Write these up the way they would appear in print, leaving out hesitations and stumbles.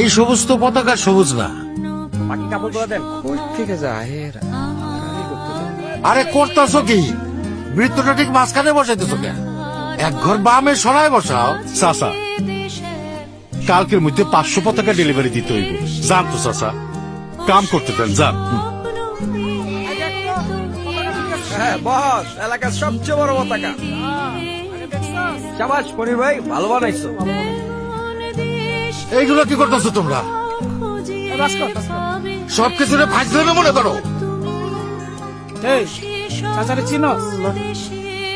এই সবুজ তো পতাকা সবুজ না। বাকি কাপড় করে দেন। থেকে যায় এরা আরে করতেছ কি? মৃত্যুটা ঠিক মাঝখানে বসাইতেছ কেন? এক ঘর বামে সরায় বসাও। চাচা, কালকের মধ্যে 500 পতাকা ডেলিভারি দিতে হইব। যান তো চাচা, কাম করতে দেন, যান। হ্যাঁ বস, এলাকার সবচেয়ে বড় পতাকা। শাবাশ পনির ভাই, ভালো বানাইছো। এইগুলো কি করতেছ তোমরা? সবকিছুরে ফাইজলামি মনে করো। চাচারে চিনস?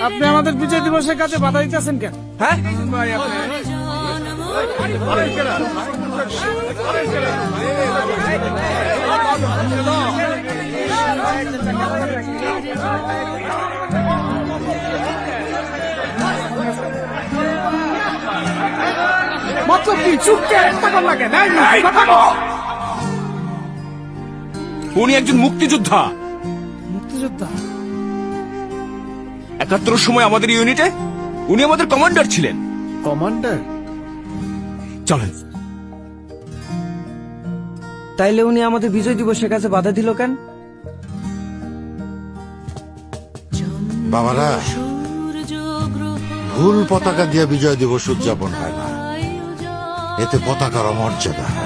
আপনি আমাদের বিজয় দিবসের কাছে বাধা দিতেছেন কেন? হ্যাঁ মাত্র কি চুপকে একটা কর লাগে নাই উনি একজন মুক্তিযোদ্ধা। মুক্তিযোদ্ধা? 71 সময় আমাদের ইউনিটে উনি আমাদের কমান্ডার ছিলেন। কমান্ডার? চলেন। তাইলে উনি আমাদের বিজয় দিবসের কাছে বাধা দিল কেন? বাবারা, ভুল পতাকা দিয়ে বিজয় দিবস উদযাপন হয় না, এতে পতাকার অমর্যাদা হয়।